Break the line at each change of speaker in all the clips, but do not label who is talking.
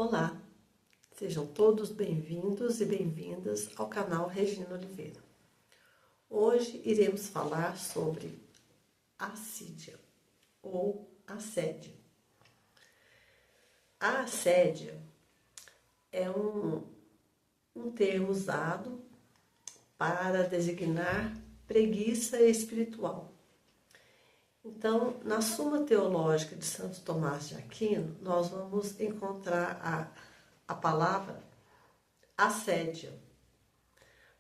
Olá, sejam todos bem-vindos e bem-vindas ao canal Regina Oliveira. Hoje iremos falar sobre assídia ou assédio. A assédia é um termo usado para designar preguiça espiritual. Então, na Suma Teológica de Santo Tomás de Aquino, nós vamos encontrar a palavra assédio.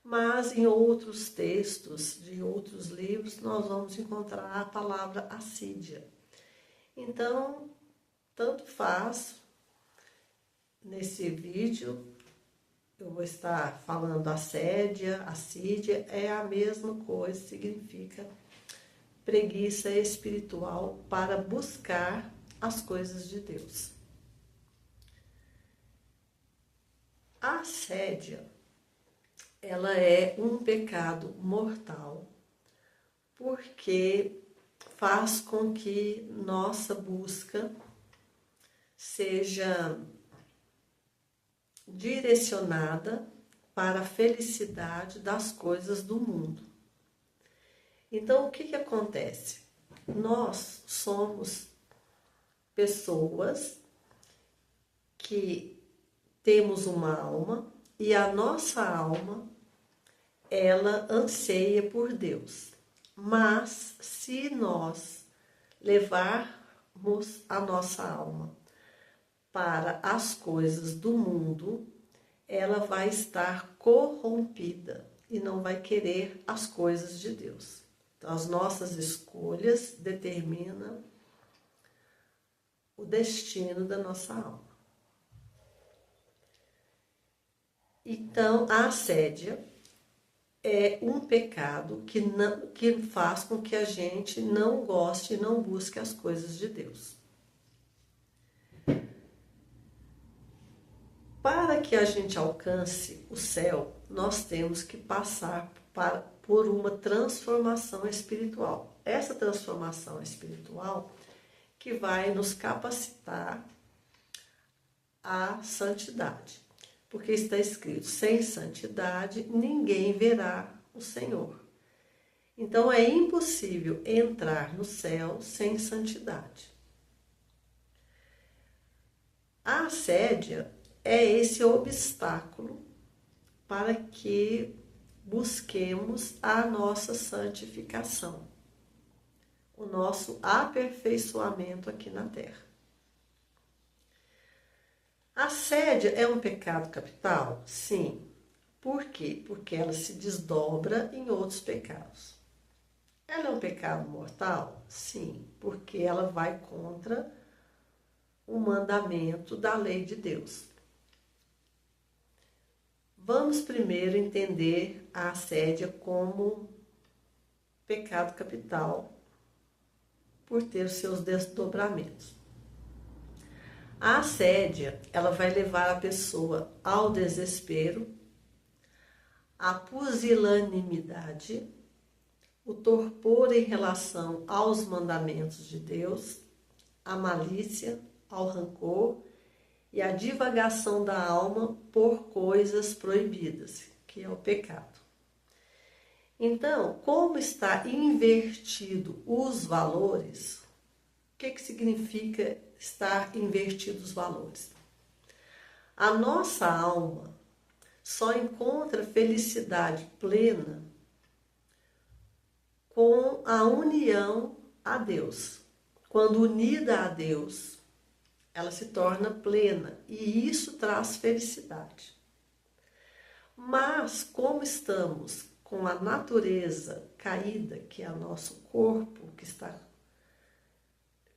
Mas em outros textos de outros livros, nós vamos encontrar a palavra assídia. Então, tanto faz, nesse vídeo, eu vou estar falando assédia, assídia, é a mesma coisa, significa preguiça espiritual para buscar as coisas de Deus. A assédia, ela é um pecado mortal, porque faz com que nossa busca seja direcionada para a felicidade das coisas do mundo. Então, o que acontece? Nós somos pessoas que temos uma alma e a nossa alma, ela anseia por Deus. Mas se nós levarmos a nossa alma para as coisas do mundo, ela vai estar corrompida e não vai querer as coisas de Deus. Então, as nossas escolhas determinam o destino da nossa alma. Então, a assédia é um pecado que faz com que a gente não goste e não busque as coisas de Deus. Para que a gente alcance o céu, nós temos que passar por uma transformação espiritual. Essa transformação espiritual que vai nos capacitar à santidade. Porque está escrito, sem santidade ninguém verá o Senhor. Então é impossível entrar no céu sem santidade. A assédia é esse obstáculo para que busquemos a nossa santificação, o nosso aperfeiçoamento aqui na terra. A assédia é um pecado capital? Sim. Por quê? Porque ela se desdobra em outros pecados. Ela é um pecado mortal? Sim, porque ela vai contra o mandamento da lei de Deus. Vamos primeiro entender a assédia como pecado capital, por ter os seus desdobramentos. A assédia, ela vai levar a pessoa ao desespero, à pusilanimidade, o torpor em relação aos mandamentos de Deus, a malícia, ao rancor e a divagação da alma por coisas proibidas, que é o pecado. Então, como está invertido os valores, o que significa estar invertidos os valores? A nossa alma só encontra felicidade plena com a união a Deus. Quando unida a Deus, ela se torna plena e isso traz felicidade. Mas como estamos com a natureza caída, que é o nosso corpo que está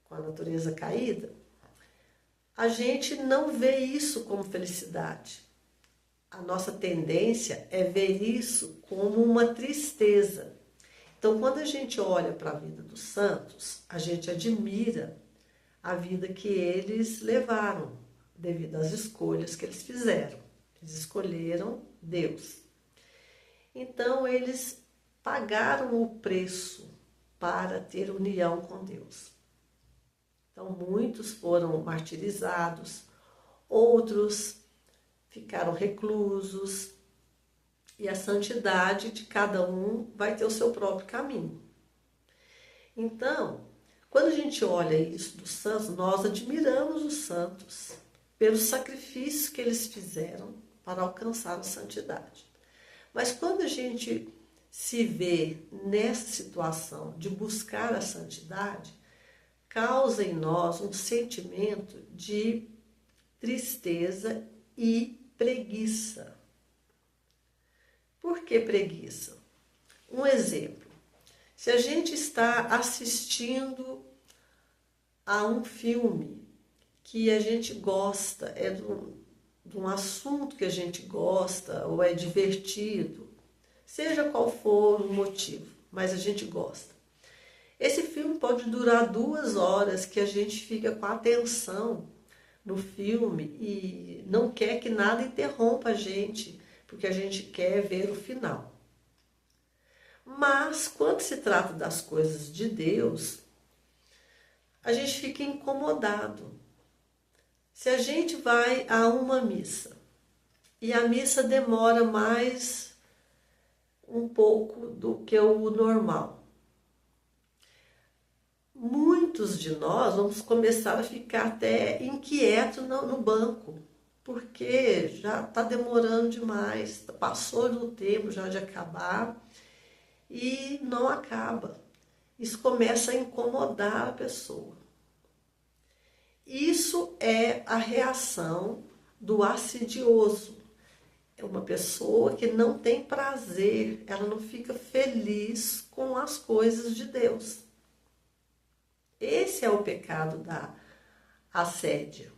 com a natureza caída, a gente não vê isso como felicidade. A nossa tendência é ver isso como uma tristeza. Então, quando a gente olha para a vida dos santos, a gente admira a vida que eles levaram, devido às escolhas que eles fizeram. Eles escolheram Deus. Então, eles pagaram o preço para ter união com Deus. Então, muitos foram martirizados, outros ficaram reclusos, e a santidade de cada um vai ter o seu próprio caminho. Então, quando a gente olha isso dos santos, nós admiramos os santos pelos sacrifícios que eles fizeram para alcançar a santidade. Mas quando a gente se vê nessa situação de buscar a santidade, causa em nós um sentimento de tristeza e preguiça. Por que preguiça? Um exemplo. Se a gente está assistindo a um filme que a gente gosta, é de um assunto que a gente gosta ou é divertido, seja qual for o motivo, mas a gente gosta. Esse filme pode durar 2 horas, que a gente fica com a atenção no filme e não quer que nada interrompa a gente, porque a gente quer ver o final. Mas, quando se trata das coisas de Deus, a gente fica incomodado. Se a gente vai a uma missa e a missa demora mais um pouco do que o normal, muitos de nós vamos começar a ficar até inquietos no banco, porque já está demorando demais, passou do tempo já de acabar e não acaba. Isso começa a incomodar a pessoa. Isso é a reação do assidioso. É uma pessoa que não tem prazer, ela não fica feliz com as coisas de Deus. Esse é o pecado da assédia,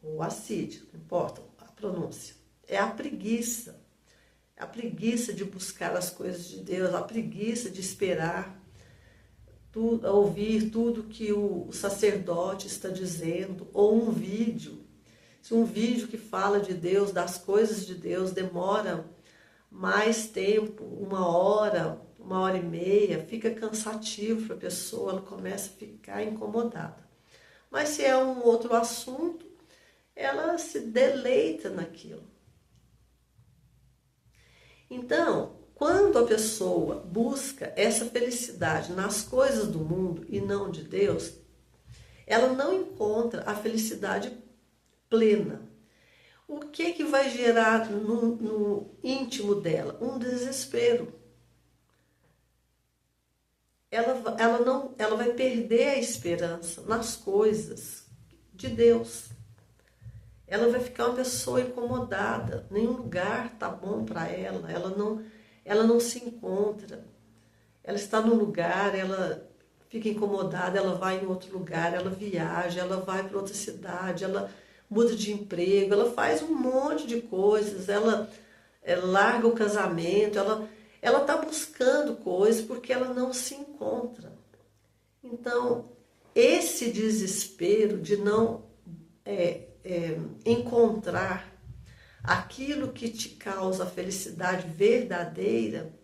ou assídio, não importa a pronúncia. É a preguiça de buscar as coisas de Deus, a preguiça de esperar, ouvir tudo que o sacerdote está dizendo, ou um vídeo. Se um vídeo que fala de Deus, das coisas de Deus, demora mais tempo, 1 hora, 1h30, fica cansativo para a pessoa, ela começa a ficar incomodada. Mas se é um outro assunto, ela se deleita naquilo. Então, quando a pessoa busca essa felicidade nas coisas do mundo e não de Deus, ela não encontra a felicidade plena. O que vai gerar no íntimo dela? Um desespero. Ela vai perder a esperança nas coisas de Deus. Ela vai ficar uma pessoa incomodada, nenhum lugar está bom para ela, ela não se encontra. Ela está num lugar, ela fica incomodada, ela vai em outro lugar, ela viaja, ela vai para outra cidade, ela muda de emprego, ela faz um monte de coisas, ela larga o casamento, ela está buscando coisas porque ela não se encontra. Então, esse desespero de não encontrar aquilo que te causa a felicidade verdadeira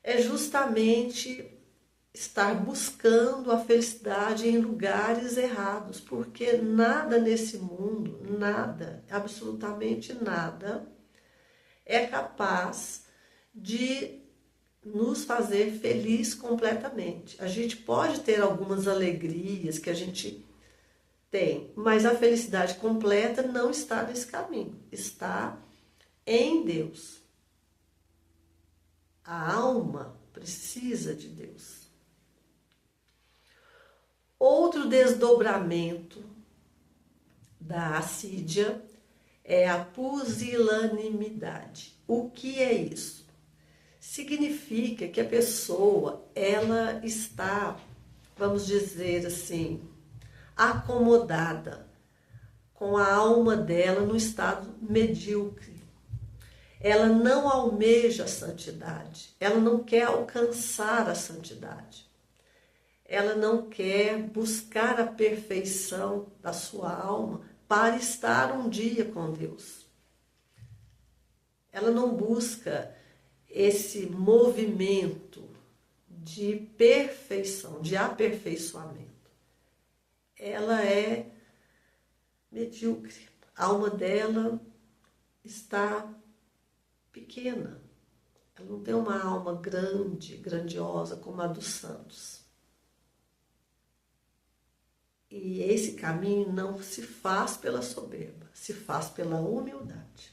é justamente estar buscando a felicidade em lugares errados, porque nada nesse mundo, nada, absolutamente nada, é capaz de nos fazer feliz completamente. A gente pode ter algumas alegrias que a gente tem, mas a felicidade completa não está nesse caminho, está em Deus. A alma precisa de Deus. Outro desdobramento da assídia é a pusilanimidade. O que é isso? Significa que a pessoa, ela está, vamos dizer assim, acomodada com a alma dela no estado medíocre. Ela não almeja a santidade, ela não quer alcançar a santidade. Ela não quer buscar a perfeição da sua alma para estar um dia com Deus. Ela não busca esse movimento de perfeição, de aperfeiçoamento. Ela é medíocre, a alma dela está pequena. Ela não tem uma alma grande, grandiosa como a dos santos. E esse caminho não se faz pela soberba, se faz pela humildade.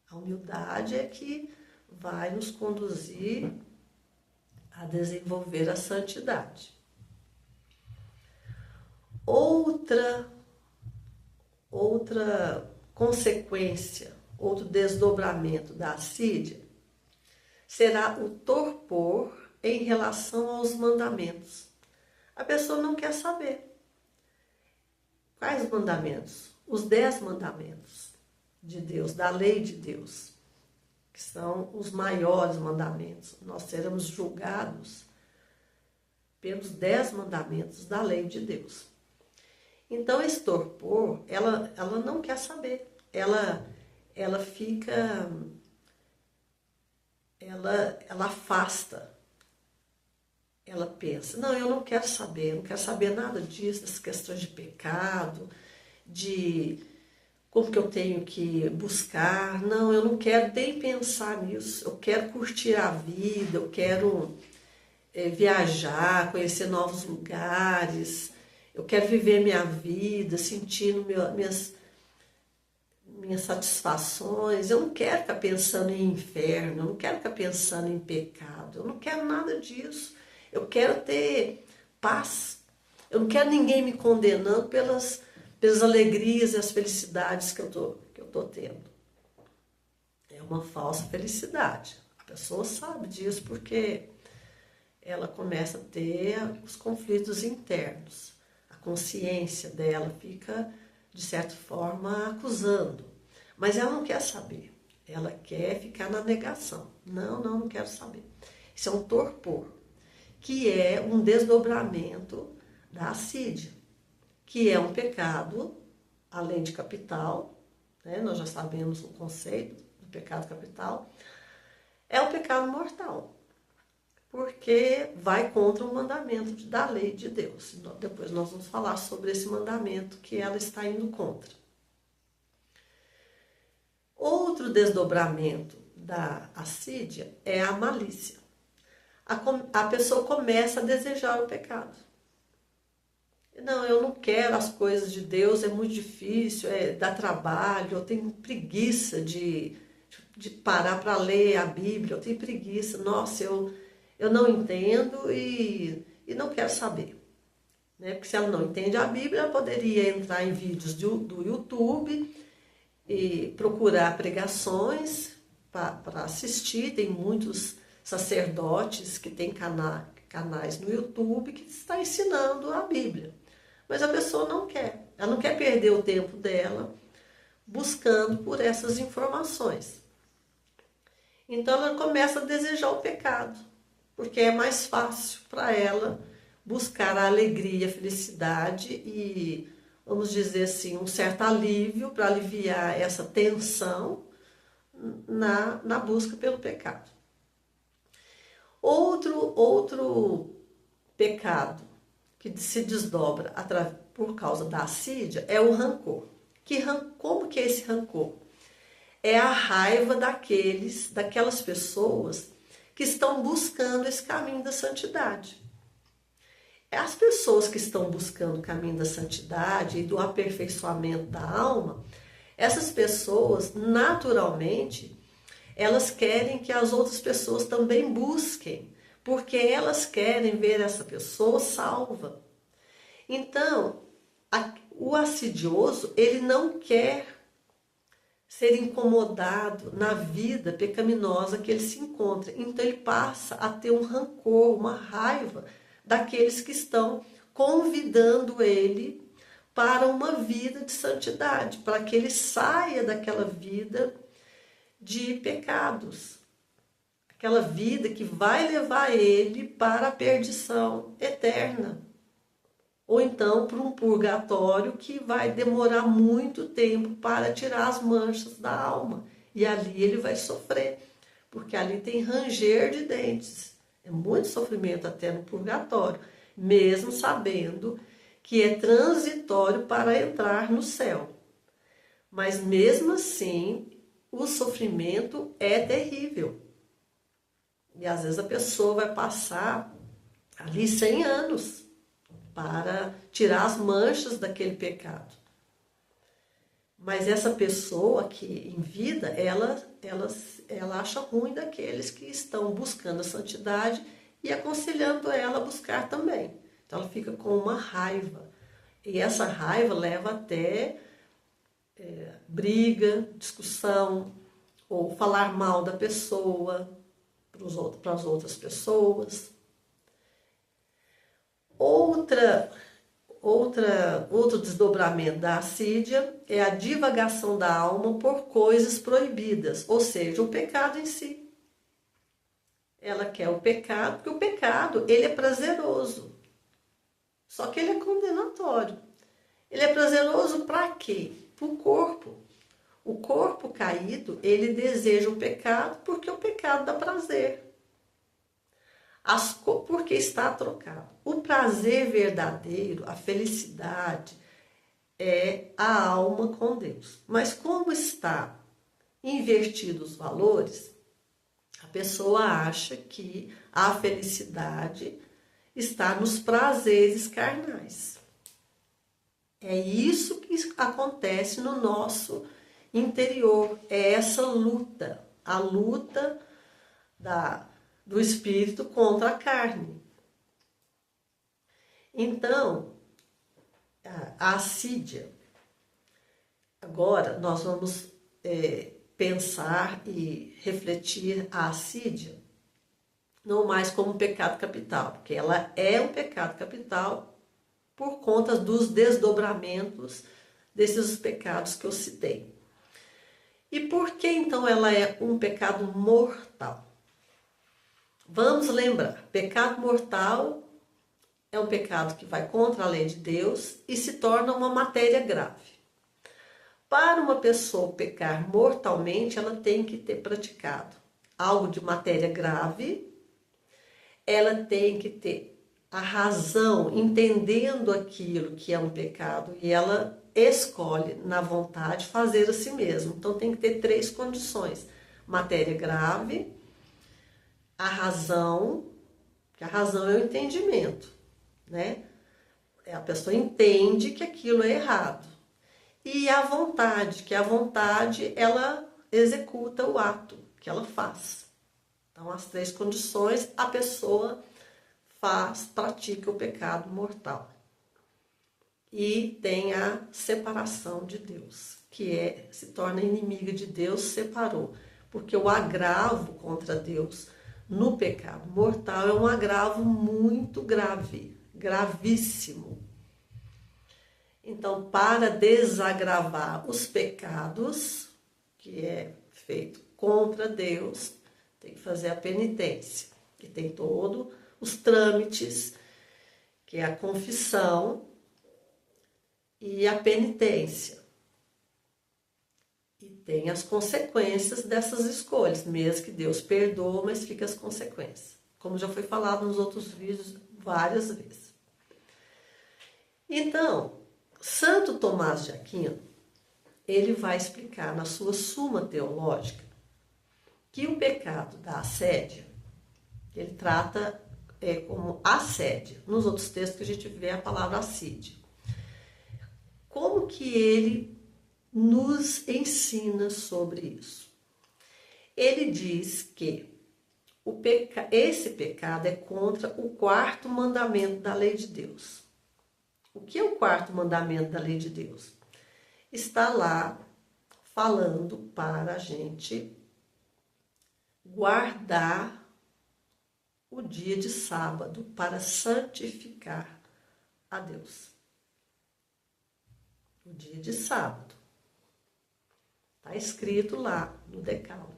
A humildade é que vai nos conduzir a desenvolver a santidade. Outra consequência, outro desdobramento da assídia será o torpor em relação aos mandamentos. A pessoa não quer saber. Quais mandamentos? Os 10 mandamentos de Deus, da lei de Deus, que são os maiores mandamentos. Nós seremos julgados pelos 10 mandamentos da lei de Deus. Então, esse torpor, ela não quer saber. Ela fica... Ela afasta. Ela pensa, não, eu não quero saber nada disso, das questões de pecado, de como que eu tenho que buscar. Não, eu não quero nem pensar nisso. Eu quero curtir a vida, eu quero viajar, conhecer novos lugares. Eu quero viver minha vida, sentindo minhas satisfações. Eu não quero ficar pensando em inferno, eu não quero ficar pensando em pecado. Eu não quero nada disso. Eu quero ter paz. Eu não quero ninguém me condenando pelas alegrias e as felicidades que eu tô tendo. É uma falsa felicidade. A pessoa sabe disso porque ela começa a ter os conflitos internos. A consciência dela fica, de certa forma, acusando. Mas ela não quer saber. Ela quer ficar na negação. Não quero saber. Isso é um torpor, que é um desdobramento da assídia, que é um pecado, além de capital, né? Nós já sabemos o conceito do pecado capital, é um pecado mortal, porque vai contra o mandamento da lei de Deus. Depois nós vamos falar sobre esse mandamento que ela está indo contra. Outro desdobramento da assídia é a malícia. A pessoa começa a desejar o pecado. Não, eu não quero as coisas de Deus, é muito difícil, dá trabalho, eu tenho preguiça de parar para ler a Bíblia, eu tenho preguiça, nossa, eu não entendo e não quero saber. Né? Porque se ela não entende a Bíblia, ela poderia entrar em vídeos do YouTube e procurar pregações para assistir. Tem muitos sacerdotes que têm canais no YouTube que estão ensinando a Bíblia. Mas a pessoa não quer. Ela não quer perder o tempo dela buscando por essas informações. Então ela começa a desejar o pecado, porque é mais fácil para ela buscar a alegria, a felicidade e, vamos dizer assim, um certo alívio para aliviar essa tensão na busca pelo pecado. Outro pecado que se desdobra por causa da assídia é o rancor. Como que é esse rancor? É a raiva daquelas pessoas que estão buscando esse caminho da santidade. As pessoas que estão buscando o caminho da santidade e do aperfeiçoamento da alma, essas pessoas, naturalmente, elas querem que as outras pessoas também busquem, porque elas querem ver essa pessoa salva. Então, o assidioso, ele não quer ser incomodado na vida pecaminosa que ele se encontra. Então, ele passa a ter um rancor, uma raiva daqueles que estão convidando ele para uma vida de santidade, para que ele saia daquela vida de pecados, aquela vida que vai levar ele para a perdição eterna, ou então para um purgatório que vai demorar muito tempo para tirar as manchas da alma, e ali ele vai sofrer, porque ali tem ranger de dentes, é muito sofrimento até no purgatório, mesmo sabendo que é transitório para entrar no céu. Mas mesmo assim, o sofrimento é terrível. E às vezes a pessoa vai passar ali 100 anos para tirar as manchas daquele pecado. Mas essa pessoa que em vida, ela acha ruim daqueles que estão buscando a santidade e aconselhando ela a buscar também. Então ela fica com uma raiva. E essa raiva leva até briga, discussão, ou falar mal da pessoa para as outras pessoas. Outro desdobramento da assídia é a divagação da alma por coisas proibidas, ou seja, o pecado em si. Ela quer o pecado, porque o pecado ele é prazeroso, só que ele é condenatório. Ele é prazeroso para quê? Para o corpo. O corpo caído, ele deseja o pecado porque o pecado dá prazer. Porque está trocado. O prazer verdadeiro, a felicidade, é a alma com Deus. Mas como está invertidos os valores, a pessoa acha que a felicidade está nos prazeres carnais. É isso que acontece no nosso interior. É essa luta, a luta do espírito contra a carne. Então, a assídia. Agora nós vamos pensar e refletir a assídia não mais como um pecado capital, porque ela é um pecado capital por conta dos desdobramentos desses pecados que eu citei. E por que então ela é um pecado mortal? Vamos lembrar, pecado mortal é um pecado que vai contra a lei de Deus e se torna uma matéria grave. Para uma pessoa pecar mortalmente, ela tem que ter praticado algo de matéria grave, ela tem que ter a razão, entendendo aquilo que é um pecado, e ela escolhe, na vontade, fazer a si mesma. Então tem que ter 3 condições: matéria grave, a razão, que a razão é o entendimento, né? A pessoa entende que aquilo é errado. E a vontade, que a vontade, ela executa o ato que ela faz. Então, as 3 condições, a pessoa pratica o pecado mortal. E tem a separação de Deus, que se torna inimiga de Deus, separou. Porque o agravo contra Deus no pecado mortal é um agravo muito grave, gravíssimo. Então, para desagravar os pecados, que é feito contra Deus, tem que fazer a penitência, que tem todos os trâmites, que é a confissão e a penitência. E tem as consequências dessas escolhas, mesmo que Deus perdoa, mas fica as consequências. Como já foi falado nos outros vídeos várias vezes. Então, Santo Tomás de Aquino, ele vai explicar na sua Suma Teológica que o pecado da assédia, ele trata como assédio. Nos outros textos que a gente vê a palavra assídia. Como que ele nos ensina sobre isso? Ele diz que esse pecado é contra o 4º mandamento da lei de Deus. O que é o 4º mandamento da lei de Deus? Está lá falando para a gente guardar o dia de sábado para santificar a Deus. O dia de sábado. Está escrito lá no Decálogo.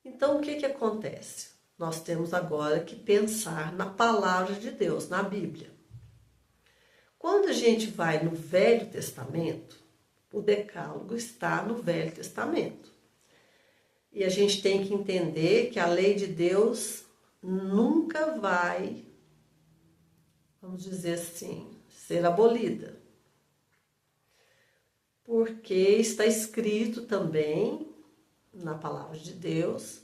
Então, o que acontece? Nós temos agora que pensar na palavra de Deus, na Bíblia. Quando a gente vai no Velho Testamento, o Decálogo está no Velho Testamento. E a gente tem que entender que a lei de Deus nunca vai, vamos dizer assim, ser abolida. porque está escrito também na palavra de Deus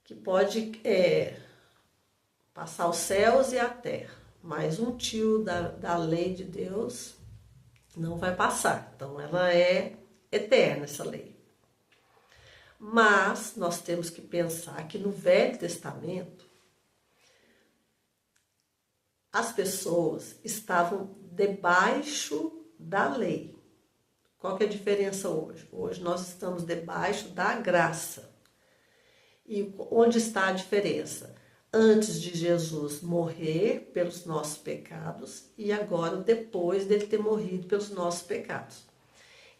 que pode passar os céus e a terra, mas um tio da lei de Deus não vai passar. Então ela é eterna, essa lei. Mas nós temos que pensar que no Velho Testamento as pessoas estavam debaixo da lei. Qual que é a diferença hoje? Hoje nós estamos debaixo da graça. E onde está a diferença? Antes de Jesus morrer pelos nossos pecados e agora depois dele ter morrido pelos nossos pecados.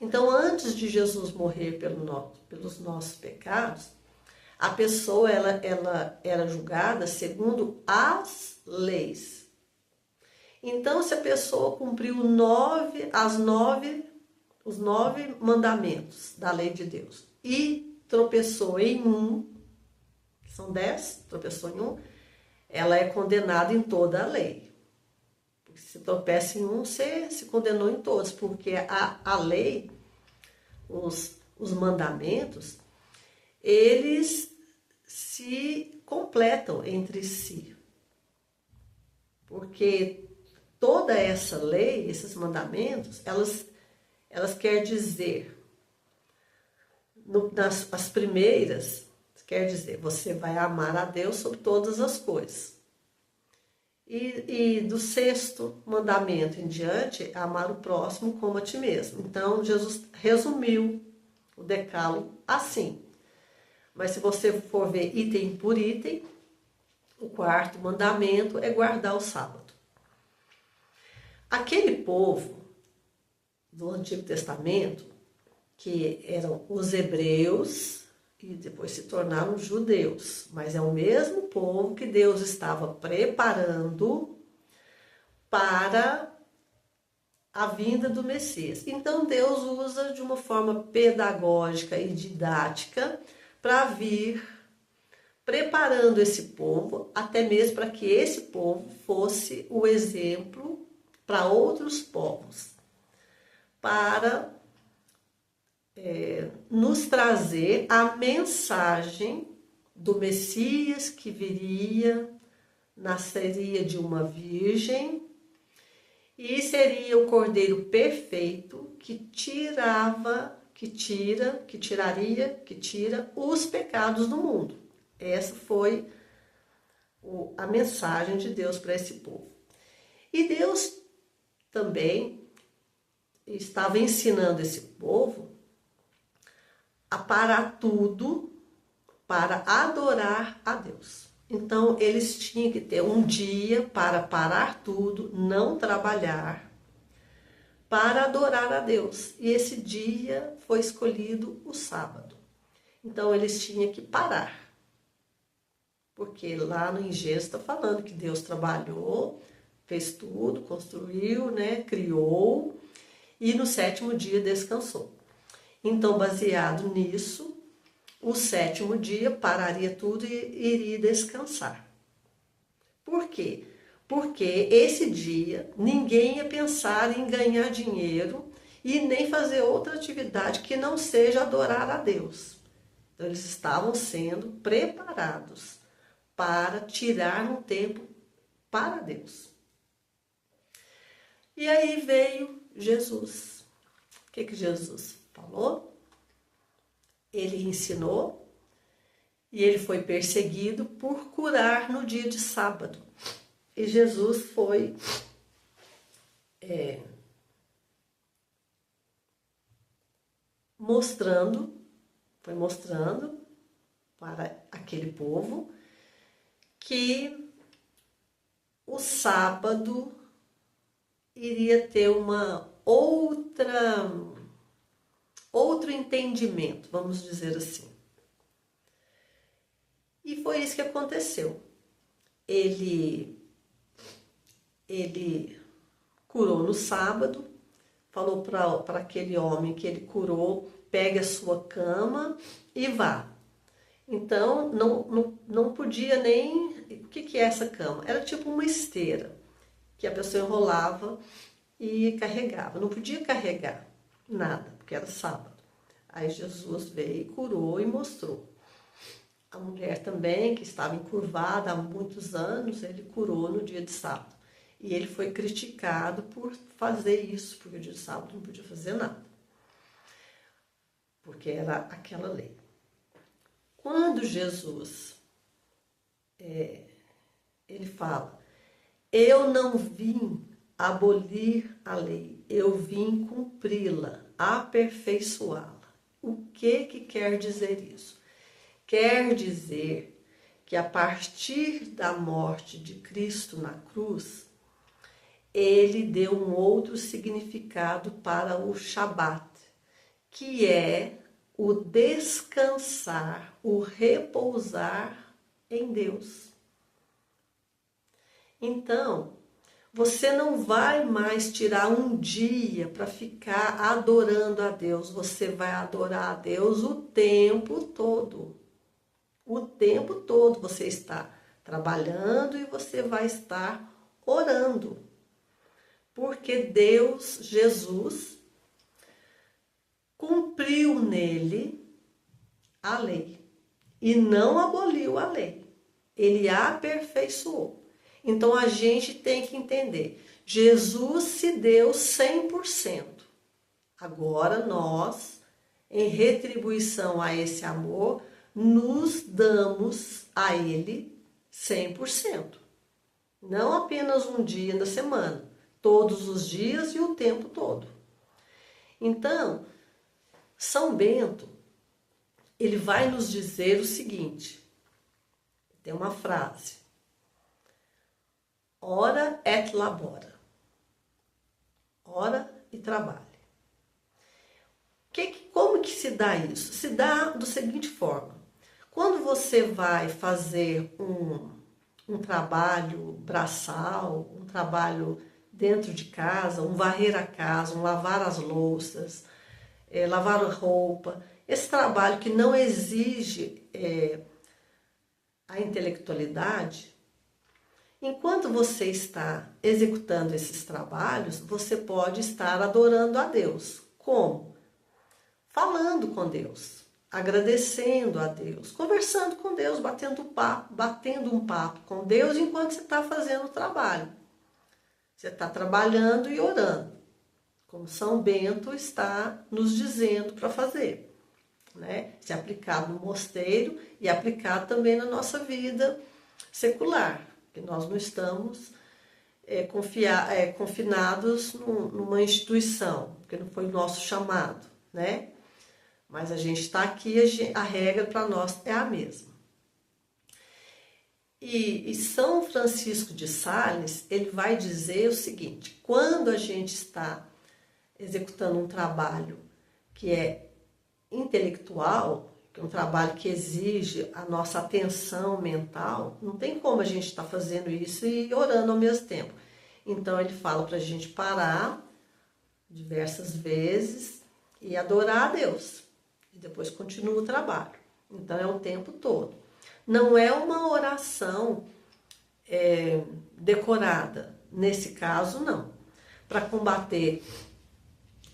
Então, antes de Jesus morrer pelos nossos pecados, a pessoa ela era julgada segundo as leis. Então, se a pessoa cumpriu os 9 mandamentos da lei de Deus e tropeçou em um, que são 10, tropeçou em um, ela é condenada em toda a lei. Porque se tropeça em um, você se condenou em todos, porque a lei, os mandamentos, eles se completam entre si. Porque toda essa lei, esses mandamentos, elas quer dizer, as primeiras, quer dizer, você vai amar a Deus sobre todas as coisas. E do 6º mandamento em diante, amar o próximo como a ti mesmo. Então, Jesus resumiu o decálogo assim. Mas se você for ver item por item, o 4º mandamento é guardar o sábado. Aquele povo do Antigo Testamento, que eram os hebreus e depois se tornaram judeus, mas é o mesmo povo que Deus estava preparando para a vinda do Messias. Então Deus usa de uma forma pedagógica e didática para vir preparando esse povo, até mesmo para que esse povo fosse o exemplo para outros povos, para nos trazer a mensagem do Messias que viria, nasceria de uma virgem e seria o Cordeiro perfeito que tira os pecados do mundo. Essa foi a mensagem de Deus para esse povo. E Deus também estava ensinando esse povo a parar tudo para adorar a Deus. Então, eles tinham que ter um dia para parar tudo, não trabalhar, para adorar a Deus. E esse dia foi escolhido o sábado. Então, eles tinham que parar. Porque lá no Gênesis está falando que Deus trabalhou, fez tudo, construiu, criou, e no 7º dia descansou. Então, baseado nisso, o 7º dia pararia tudo e iria descansar. Por quê? Porque esse dia ninguém ia pensar em ganhar dinheiro e nem fazer outra atividade que não seja adorar a Deus. Então, eles estavam sendo preparados para tirar um tempo para Deus. E aí veio Jesus. O que Jesus falou? Ele ensinou e ele foi perseguido por curar no dia de sábado. E Jesus foi mostrando para aquele povo que o sábado iria ter outro entendimento, vamos dizer assim. E foi isso que aconteceu. Ele curou no sábado, falou para aquele homem que ele curou, pegue a sua cama e vá. Então, não podia nem... O que é essa cama? Era tipo uma esteira, que a pessoa enrolava e carregava. Não podia carregar. nada, porque era sábado. Aí Jesus veio, curou e mostrou. A mulher também, que estava encurvada há muitos anos, ele curou no dia de sábado. E ele foi criticado por fazer isso, porque o dia de sábado não podia fazer nada. Porque era aquela lei. Quando Jesus, ele fala, eu não vim abolir a lei, eu vim cumpri-la, aperfeiçoá-la. O que quer dizer isso? Quer dizer que a partir da morte de Cristo na cruz, ele deu um outro significado para o Shabat, que é o descansar, o repousar em Deus. Então, você não vai mais tirar um dia para ficar adorando a Deus, você vai adorar a Deus o tempo todo. O tempo todo você está trabalhando e você vai estar orando. Porque Deus, Jesus, cumpriu nele a lei e não aboliu a lei. Ele a aperfeiçoou. Então a gente tem que entender, Jesus se deu 100%. Agora nós, em retribuição a esse amor, nos damos a ele 100%. Não apenas um dia na semana, todos os dias e o tempo todo. Então, São Bento, ele vai nos dizer o seguinte, tem uma frase, ora et labora, ora e trabalhe. Como que se dá isso? Se dá da seguinte forma, quando você vai fazer um trabalho braçal, um trabalho dentro de casa, um varrer a casa, um lavar as louças, lavar a roupa, esse trabalho que não exige a intelectualidade, enquanto você está executando esses trabalhos, você pode estar adorando a Deus. Como? Falando com Deus, agradecendo a Deus, conversando com Deus, batendo um papo com Deus enquanto você está fazendo o trabalho. Você está trabalhando e orando, como São Bento está nos dizendo para fazer, né? Se aplicado no mosteiro e aplicado também na nossa vida secular, que nós não estamos confinados numa instituição, porque não foi o nosso chamado, né? Mas a gente está aqui, a regra para nós é a mesma. E São Francisco de Sales, ele vai dizer o seguinte, quando a gente está executando um trabalho que é intelectual, que é um trabalho que exige a nossa atenção mental, não tem como a gente estar fazendo isso e orando ao mesmo tempo. Então ele fala para a gente parar diversas vezes e adorar a Deus. E depois continua o trabalho. Então é o tempo todo. Não é uma oração decorada. Nesse caso, não. Para combater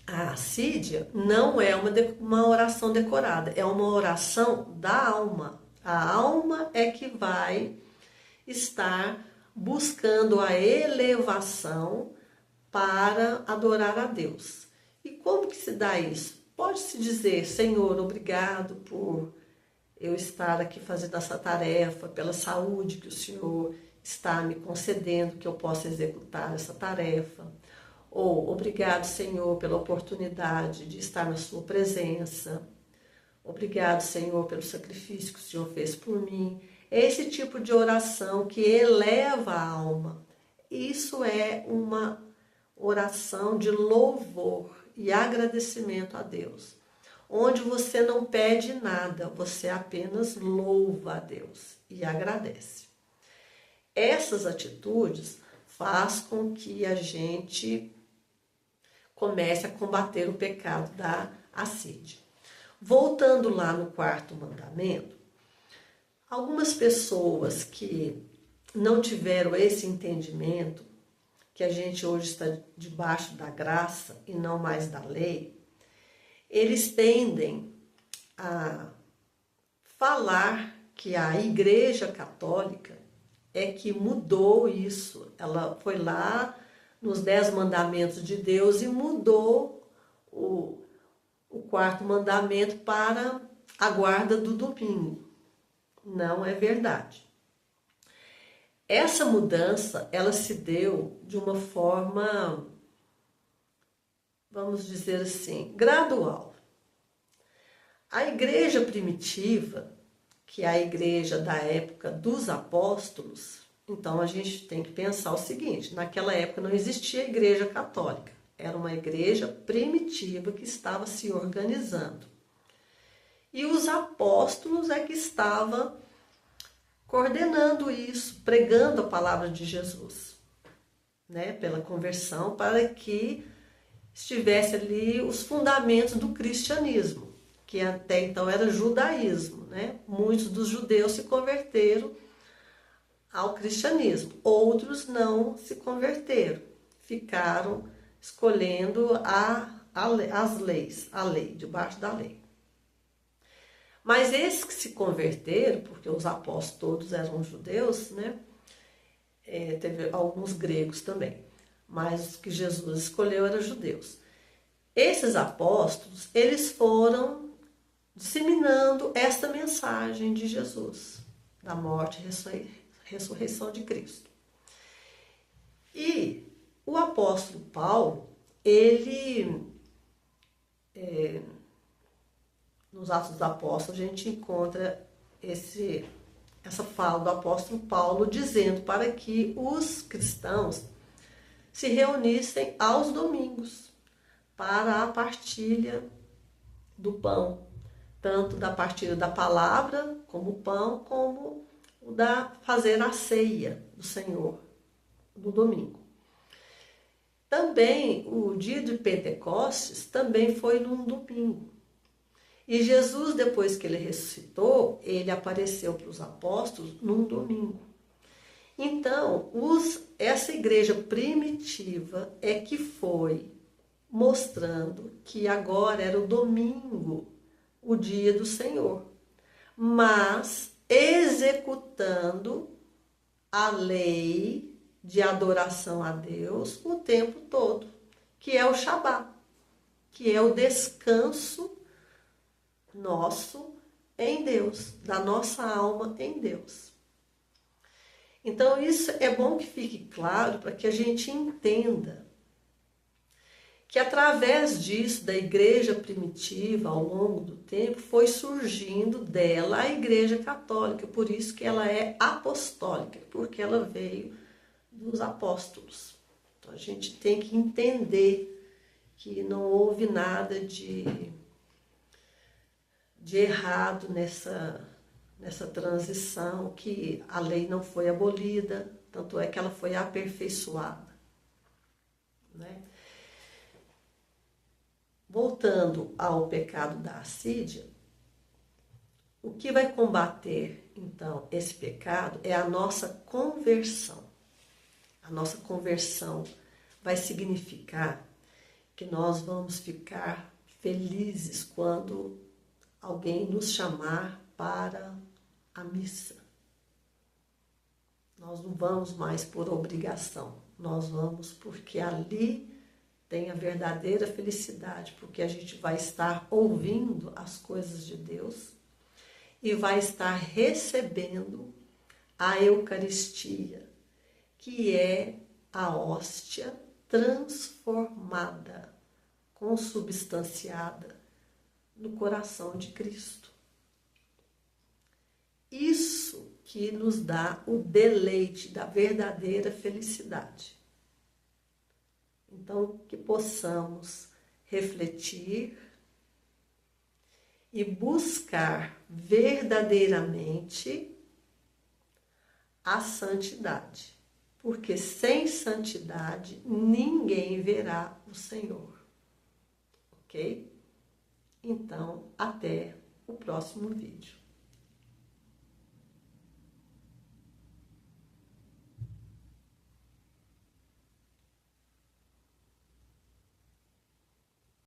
a assídia, não é uma oração decorada. É uma oração da alma. A alma é que vai estar buscando a elevação para adorar a Deus. E como que se dá isso? Pode-se dizer, Senhor, obrigado por eu estar aqui fazendo essa tarefa, pela saúde que o Senhor está me concedendo, que eu possa executar essa tarefa. Ou, obrigado, Senhor, pela oportunidade de estar na sua presença. Obrigado, Senhor, pelo sacrifício que o Senhor fez por mim. É esse tipo de oração que eleva a alma. Isso é uma oração de louvor e agradecimento a Deus, onde você não pede nada, você apenas louva a Deus e agradece. Essas atitudes faz com que a gente comece a combater o pecado da assídia. Voltando lá no 4º mandamento, algumas pessoas que não tiveram esse entendimento, que a gente hoje está debaixo da graça e não mais da lei, eles tendem a falar que a Igreja Católica é que mudou isso. Ela foi lá nos 10 mandamentos de Deus e mudou o 4º mandamento para a guarda do domingo. Não é verdade. Essa mudança, ela se deu de uma forma, vamos dizer assim, gradual. A igreja primitiva, que é a igreja da época dos apóstolos, então a gente tem que pensar o seguinte: naquela época não existia a igreja católica, era uma igreja primitiva que estava se organizando. E os apóstolos é que estavam coordenando isso, pregando a palavra de Jesus, né, pela conversão, para que estivesse ali os fundamentos do cristianismo, que até então era judaísmo, né? Muitos dos judeus se converteram ao cristianismo, outros não se converteram, ficaram escolhendo as leis, a lei, debaixo da lei. Mas esses que se converteram, porque os apóstolos todos eram judeus, né? Teve alguns gregos também, mas os que Jesus escolheu eram judeus. Esses apóstolos, eles foram disseminando esta mensagem de Jesus, da morte e ressurreição de Cristo. E o apóstolo Paulo, ele, nos Atos dos Apóstolos, a gente encontra essa fala do apóstolo Paulo dizendo para que os cristãos se reunissem aos domingos para a partilha do pão, tanto da partilha da palavra, como o pão, como o da fazer a ceia do Senhor no domingo. Também o dia de Pentecostes também foi num domingo. E Jesus, depois que ele ressuscitou, ele apareceu para os apóstolos num domingo. Então, essa igreja primitiva é que foi mostrando que agora era o domingo, o dia do Senhor, mas executando a lei de adoração a Deus o tempo todo, que é o Shabá, que é o descanso nosso em Deus, da nossa alma em Deus. Então isso é bom que fique claro para que a gente entenda que através disso, da igreja primitiva, ao longo do tempo, foi surgindo dela a igreja católica, por isso que ela é apostólica, porque ela veio dos apóstolos. Então a gente tem que entender que não houve nada de errado nessa transição, que a lei não foi abolida, tanto é que ela foi aperfeiçoada, né? Voltando ao pecado da assídia, o que vai combater, então, esse pecado é a nossa conversão. A nossa conversão vai significar que nós vamos ficar felizes quando alguém nos chamar para a missa. Nós não vamos mais por obrigação, nós vamos porque ali tem a verdadeira felicidade, porque a gente vai estar ouvindo as coisas de Deus e vai estar recebendo a Eucaristia, que é a hóstia transformada, consubstanciada no coração de Cristo. Isso que nos dá o deleite da verdadeira felicidade. Então, que possamos refletir e buscar verdadeiramente a santidade, porque sem santidade ninguém verá o Senhor, ok? Então, até o próximo vídeo.